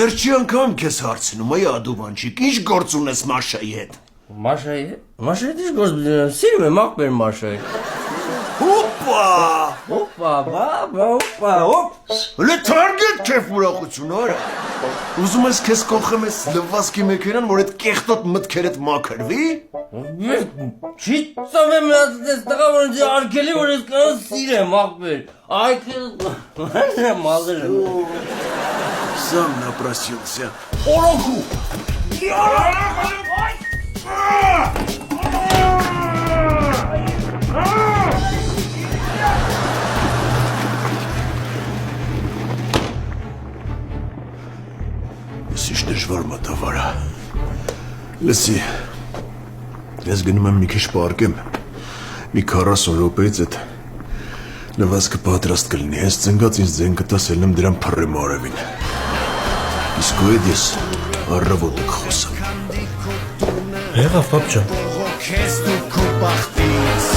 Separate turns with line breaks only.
Վերջի անգամ քեզ հարցնում այ ադուվանչիկ, ինչ գործ ունես Մաշայի հետ։
Մաշայի հետ։ Մաշայի հետ ինչ գործ ունեմ, սիրում եմ աղբեր Մաշայի։
Հոպա,
Հոպա, հոպ։
հլը թարգետ քեֆ ուրախություն արա։ Ուզում ես քեզ կողխեմ ես լվասկի մեքենան, որ այդ կեղտոտ մտքերդ մաքրվի։
Չի ծավեմ ես տղա որ ինձ արգելի որ ես կանան սիրեմ աղբեր։ Այ քեզ մալեր եմ։
Сам напросился.
Օրոքու։
Ես դժվար մտավարա։ Լսի։ Ես գնում եմ մի քիչ պարկեմ։ Մի 40 րոպեից այդ լվասկը պատրաստ կլինի։ Ես ծնգած ինձ ձեն կտաս ելնեմ դրան փռեմ արևին։ Իսկ ու ես առավոտը կխոսեմ։
Եղավ պապ ջան։
Քեզ դու քո բախտից